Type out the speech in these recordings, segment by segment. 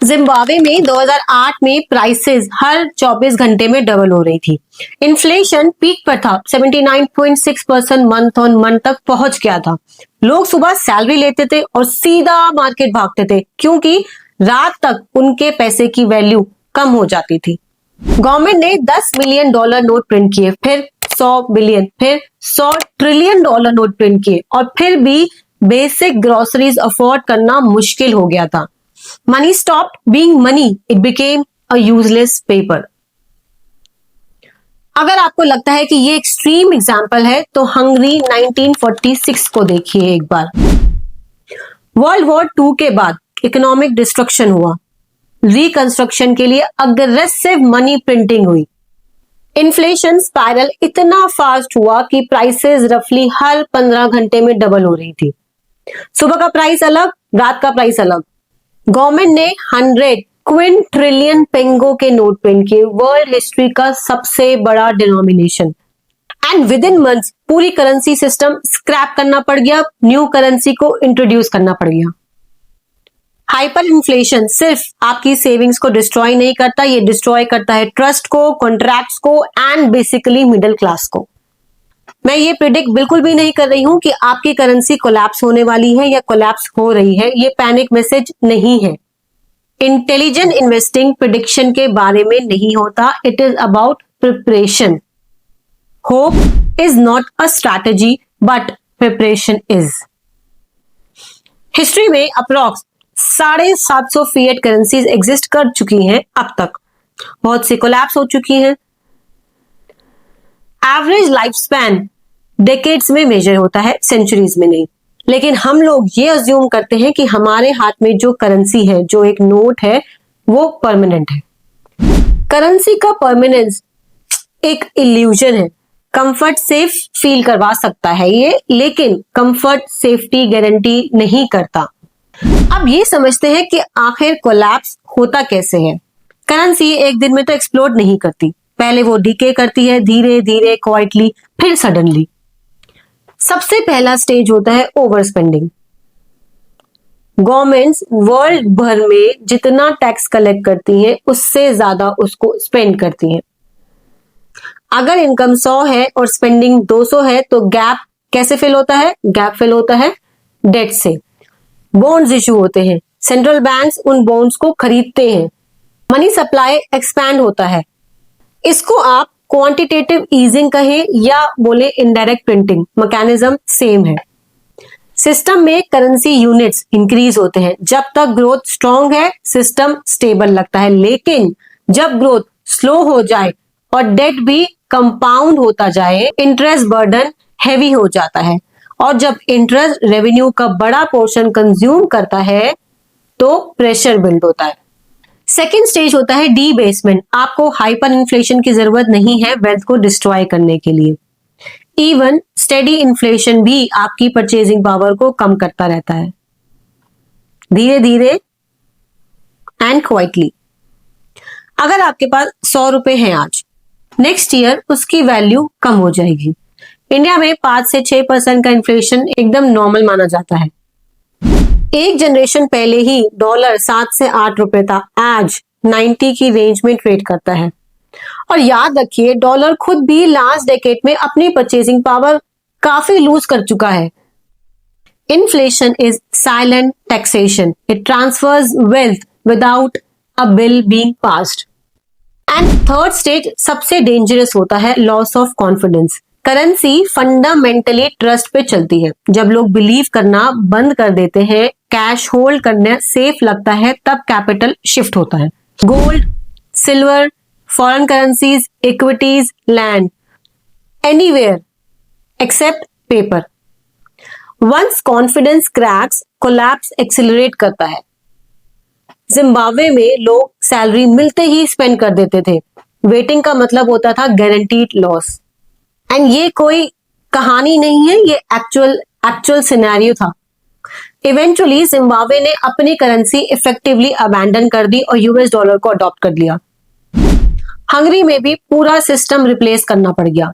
Zimbabwe में 2008 में prices हर 24 घंटे में डबल हो रही थी। इन्फ्लेशन पीक पर था, 79.6% मंथ ऑन मंथ तक पहुंच गया था। लोग सुबह सैलरी लेते थे और सीधा मार्केट भागते थे, क्योंकि रात तक उनके पैसे की वैल्यू कम हो जाती थी। गवर्नमेंट ने 10 मिलियन डॉलर नोट प्रिंट किए, फिर 100 बिलियन, फिर 100 ट्रिलियन डॉलर नोट प्रिंट किए, और फिर भी बेसिक ग्रोसरीज अफोर्ड करना मुश्किल हो गया था। Money stopped being money, it became a useless paper. अगर आपको लगता है कि ये एक्सट्रीम एग्जाम्पल है, तो हंगरी 1946 को देखिए एक बार। वर्ल्ड वॉर 2 के बाद इकोनॉमिक डिस्ट्रक्शन हुआ। रिकंस्ट्रक्शन के लिए अग्रेसिव मनी प्रिंटिंग हुई। इन्फ्लेशन स्पाइरल इतना फास्ट हुआ कि प्राइसेस रफली हर 15 घंटे में डबल हो रही थी। सुबह का प्राइस अलग, रात का प्राइस अलग। गवर्नमेंट ने 100 क्विंट्रिलियन पेंगो के नोट प्रिंट किए, वर्ल्ड हिस्ट्री का सबसे बड़ा denomination. And with in months पूरी करेंसी सिस्टम स्क्रैप करना पड़ गया, न्यू करेंसी को इंट्रोड्यूस करना पड़ गया। हाइपर इन्फ्लेशन सिर्फ आपकी सेविंग्स को डिस्ट्रॉय नहीं करता, ये डिस्ट्रॉय करता है ट्रस्ट को, कॉन्ट्रैक्ट्स को, एंड बेसिकली मिडिल क्लास को। मैं ये प्रिडिक्ट बिल्कुल भी नहीं कर रही हूं कि आपकी करेंसी कोलैप्स होने वाली है या कोलैप्स हो रही है, ये पैनिक मैसेज नहीं है। इंटेलिजेंट इन्वेस्टिंग प्रिडिक्शन के बारे में नहीं होता, it is about preparation. Hope is not a strategy but preparation is. History में अप्रॉक्स 750 फिएट करेंसीज एग्जिस्ट कर चुकी हैं अब तक। बहुत सी कोलैप्स हो चुकी हैं। एवरेज लाइफ स्पैन डेकेड्स में मेजर होता है, सेंचुरीज में नहीं। लेकिन हम लोग ये अज्यूम करते हैं कि हमारे हाथ में जो करेंसी है, जो एक नोट है, वो परमानेंट है। करेंसी का परमानेंस एक इल्यूजन है। कंफर्ट सेफ फील करवा सकता है ये, लेकिन कंफर्ट सेफ्टी गारंटी नहीं करता। अब ये समझते हैं कि आखिर कोलैप्स होता कैसे है। करेंसी एक दिन में तो एक्सप्लोड नहीं करती, पहले वो डीके करती है, धीरे धीरे, क्वाइटली, फिर सडनली। सबसे पहला स्टेज होता है ओवर स्पेंडिंग। गवर्नमेंट्स वर्ल्ड भर में जितना टैक्स कलेक्ट करती हैं, उससे ज्यादा उसको स्पेंड करती हैं। अगर इनकम 100 है और स्पेंडिंग 200 है, तो गैप कैसे फिल होता है? गैप फिल होता है डेट से। बॉन्ड्स इशू होते हैं, सेंट्रल बैंक्स उन बॉन्ड्स को खरीदते हैं, मनी सप्लाई एक्सपैंड होता है। इसको आप क्वांटिटेटिव ईजिंग कहें या बोले इनडायरेक्ट प्रिंटिंग, मैकेनिज्म सेम है। सिस्टम में करेंसी यूनिट्स इंक्रीज होते हैं। जब तक ग्रोथ स्ट्रांग है, सिस्टम स्टेबल लगता है, लेकिन जब ग्रोथ स्लो हो जाए और डेट भी कंपाउंड होता जाए, इंटरेस्ट बर्डन हैवी हो जाता है। और जब इंटरेस्ट रेवेन्यू का बड़ा पोर्शन कंज्यूम करता है, तो प्रेशर बिल्ड होता है। सेकेंड स्टेज होता है डीबेसमेंट। आपको हाइपर इन्फ्लेशन की जरूरत नहीं है वेल्थ को डिस्ट्रॉय करने के लिए। इवन स्टेडी इन्फ्लेशन भी आपकी परचेजिंग पावर को कम करता रहता है, धीरे धीरे एंड क्वाइटली। अगर आपके पास 100 रुपए हैं आज, नेक्स्ट ईयर उसकी वैल्यू कम हो जाएगी। इंडिया में 5 से 6% का इन्फ्लेशन एकदम नॉर्मल माना जाता है। एक जनरेशन पहले ही डॉलर 7 से 8 रुपए था, आज 90 की रेंज में ट्रेड करता है। और याद रखिए, डॉलर खुद भी लास्ट डेकेड में अपनी परचेजिंग पावर काफी लूज कर चुका है। Inflation is silent taxation, it transfers wealth without a bill being passed. And third stage सबसे डेंजरस होता है loss of confidence. Currency fundamentally trust पे चलती है। जब लोग बिलीव करना बंद कर देते हैं, कैश होल्ड करना सेफ लगता है, तब कैपिटल शिफ्ट होता है। Gold, silver, foreign currencies, equities, land, anywhere except paper. Once confidence cracks, collapse accelerate करता है। जिम्बाब्वे में लोग सैलरी मिलते ही स्पेंड कर देते थे। वेटिंग का मतलब होता था गारंटीड लॉस। एंड ये कोई कहानी नहीं है, ये एक्चुअल सिनेरियो था। इवेंचुअली जिम्बाब्वे ने अपनी करेंसी इफेक्टिवली अबैंडन कर दी और यूएस डॉलर को अडॉप्ट कर लिया। हंगरी में भी पूरा सिस्टम रिप्लेस करना पड़ गया।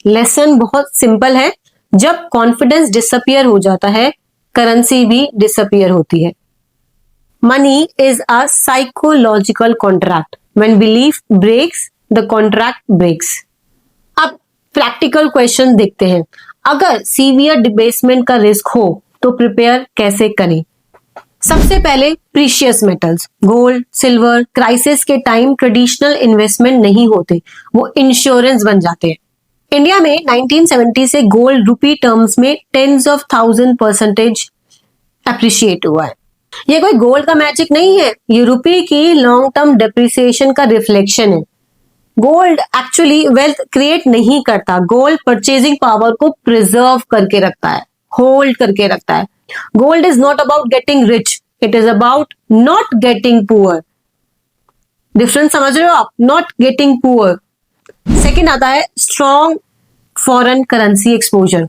लेसन बहुत सिंपल है, जब कॉन्फिडेंस डिसअपियर हो जाता है, करेंसी भी डिसअपियर होती है। Money is a psychological contract, when belief breaks the contract breaks. अब प्रैक्टिकल क्वेश्चन देखते हैं। अगर सीवियर डिबेसमेंट का रिस्क हो तो प्रिपेयर कैसे करें? सबसे पहले precious metals, gold, silver, crisis के टाइम ट्रेडिशनल इन्वेस्टमेंट नहीं होते, वो इंश्योरेंस बन जाते हैं। इंडिया में 1970 से गोल्ड रुपी टर्म्स में टेंस ऑफ 1000% अप्रिशिएट हुआ है। ये कोई गोल्ड का मैजिक नहीं है, ये रुपी की लॉन्ग टर्म डेप्रिसिएशन का रिफ्लेक्शन है। गोल्ड एक्चुअली वेल्थ क्रिएट नहीं करता, गोल्ड परचेजिंग पावर को प्रिजर्व करके रखता है, होल्ड करके रखता है। Gold is not about getting rich, it is about not getting poor. Difference समझ रहे हो आप? Not getting poor. सेकेंड आता है स्ट्रॉन्ग फॉरेन करेंसी एक्सपोजर।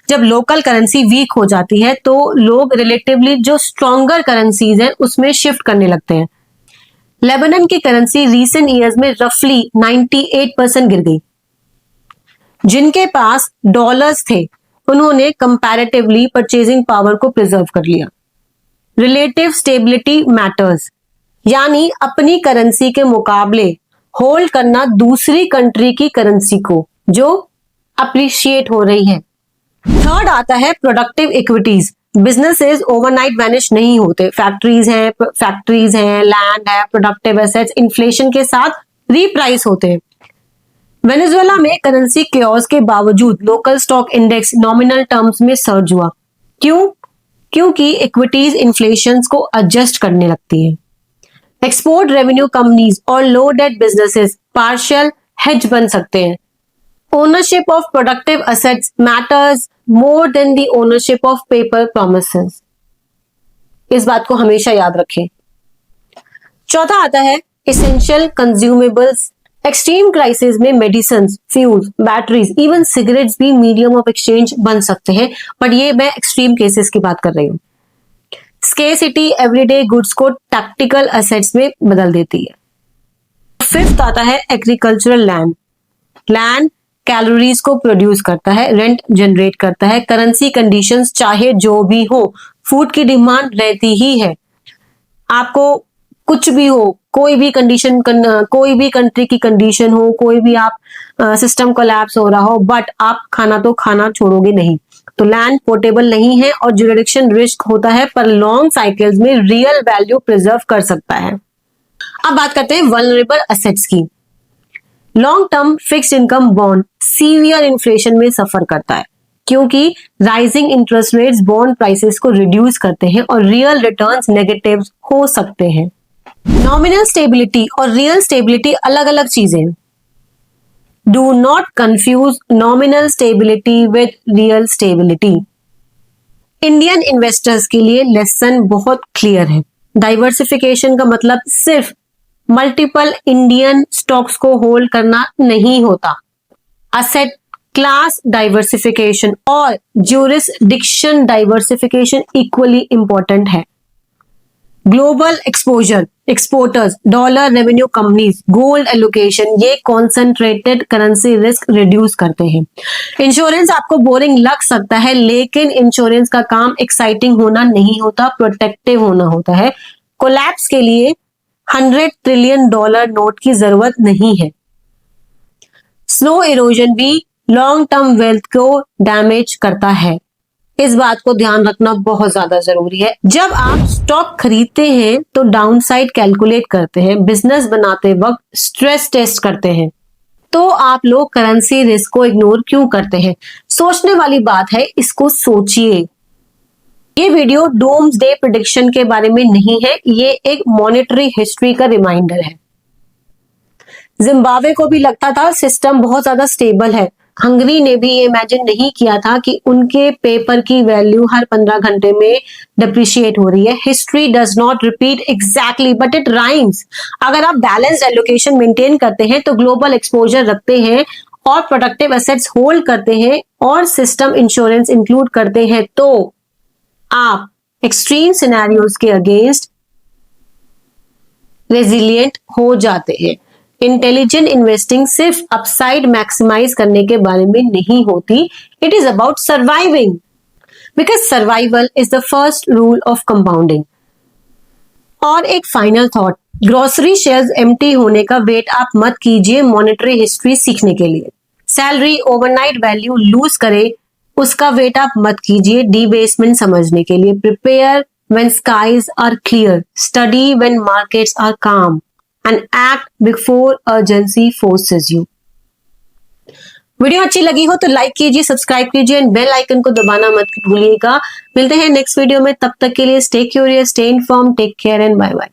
जब लोकल करेंसी वीक हो जाती है तो लोग रिलेटिवली जो स्ट्रॉन्गर करेंसीज हैं उसमें शिफ्ट करने लगते हैं। लेबनान की करेंसी रीसेंट ईयर्स में रफली 98% गिर गई। जिनके पास डॉलर्स थे उन्होंने कंपैरेटिवली परचेजिंग पावर को प्रिजर्व कर लिया। रिलेटिव स्टेबिलिटी मैटर्स, यानी अपनी करेंसी के मुकाबले होल्ड करना दूसरी कंट्री की करेंसी को जो अप्रिशिएट हो रही है। थर्ड आता है productive equities. Businesses overnight vanish नहीं होते। फैक्ट्रीज हैं, लैंड है, प्रोडक्टिव एसेट्स इन्फ्लेशन के साथ रीप्राइस होते हैं। वेनेजुएला में करेंसी क्योस के बावजूद local stock index nominal terms में सर्ज हुआ। क्यों? क्योंकि इक्विटीज इन्फ्लेशन को एडजस्ट करने लगती है। एक्सपोर्ट रेवेन्यू कंपनीज और लो डेट बिजनेसेस पार्शियल हेज बन सकते हैं। Ownership of productive assets matters more than the ownership of paper promises. इस बात को हमेशा याद रखें। चौथा आता है एसेंशियल कंज्यूमेबल्स। एक्सट्रीम क्राइसिस में medicine, fuels, batteries, even cigarettes भी मीडियम ऑफ एक्सचेंज बन सकते हैं, बट ये मैं एक्सट्रीम केसेस की बात कर रही हूं। स्केर्सिटी एवरीडे गुड्स को टैक्टिकल एसेट्स में बदल देती है। फिफ्थ आता है एग्रीकल्चरल लैंड। लैंड कैलोरीज को प्रोड्यूस करता है, रेंट जनरेट करता है। करेंसी कंडीशंस चाहे जो भी हो, फूड की डिमांड रहती ही है। आपको कुछ भी हो, कोई भी कंडीशन, कोई भी कंट्री की कंडीशन हो, कोई भी आप सिस्टम कोलैप्स हो रहा हो, बट आप खाना तो खाना छोड़ोगे नहीं। तो लैंड पोर्टेबल नहीं है और जुरिडिक्शन रिस्क होता है, पर लॉन्ग साइकिल्स में रियल वैल्यू प्रिजर्व कर सकता है। अब बात करते हैं वल्नरेबल एसेट्स की। Long term fixed income bond severe inflation में सफर करता है, क्योंकि rising interest rates bond prices को रिड्यूस करते हैं और रियल रिटर्न्स नेगेटिव हो सकते हैं। नॉमिनल स्टेबिलिटी और रियल स्टेबिलिटी अलग अलग चीजें हैं। Do not confuse nominal stability with real stability. Indian investors के लिए लेसन बहुत क्लियर है। डाइवर्सिफिकेशन का मतलब सिर्फ मल्टीपल इंडियन स्टॉक्स को होल्ड करना नहीं होता। असेट क्लास डाइवर्सिफिकेशन और ज्यूरिसडिक्शन डाइवर्सिफिकेशन इक्वली इंपॉर्टेंट है। Global exposure, exporters, dollar revenue companies, gold allocation, ये कॉन्सेंट्रेटेड करेंसी रिस्क रिड्यूस करते हैं। इंश्योरेंस आपको बोरिंग लग सकता है, लेकिन इंश्योरेंस का काम एक्साइटिंग होना नहीं होता, प्रोटेक्टिव होना होता है। कोलैप्स के लिए $100 ट्रिलियन नोट की जरूरत नहीं है। स्लो इरोजन भी लॉन्ग टर्म वेल्थ को डैमेज करता है। इस बात को ध्यान रखना बहुत ज्यादा जरूरी है। जब आप स्टॉक खरीदते हैं तो डाउनसाइड कैलकुलेट करते हैं, बिजनेस बनाते वक्त स्ट्रेस टेस्ट करते हैं। तो आप लोग करेंसी रिस्क को इग्नोर क्यों करते हैं? सोचने वाली बात है, इसको सोचिए। ये वीडियो डूम्सडे प्रेडिक्शन के बारे में नहीं है, ये एक मॉनेटरी हिस्ट्री का रिमाइंडर है। जिम्बाब्वे को भी लगता था सिस्टम बहुत ज्यादा स्टेबल है। हंगरी ने भी इमेजिन नहीं किया था कि उनके पेपर की वैल्यू हर 15 घंटे में डिप्रिशिएट हो रही है। History does not repeat exactly but it rhymes. अगर आप बैलेंस्ड एलोकेशन मेंटेन करते हैं तो ग्लोबल एक्सपोजर रखते हैं और प्रोडक्टिव एसेट्स होल्ड करते हैं और सिस्टम इंश्योरेंस इंक्लूड करते हैं, तो आप एक्सट्रीम सिनेरियोज के अगेंस्ट रेजिलिएंट हो जाते हैं। इंटेलिजेंट इन्वेस्टिंग सिर्फ अपसाइड मैक्सिमाइज करने के बारे में नहीं होती, it is about surviving, because survival is the first rule of compounding. और एक final thought, grocery shelf empty होने का वेट आप मत कीजिए मॉनेटरी हिस्ट्री सीखने के लिए। सैलरी ओवरनाइट वैल्यू लूज करे, उसका वेट आप मत कीजिए डीबेसमेंट समझने के लिए। Prepare when skies are clear, study when markets are calm and act before urgency forces you. Video अच्छी लगी हो तो लाइक कीजिए, सब्सक्राइब कीजिए एंड बेल आइकन को दबाना मत भूलिएगा। मिलते हैं नेक्स्ट वीडियो में, तब तक के लिए stay curious, stay inform, take care and bye bye.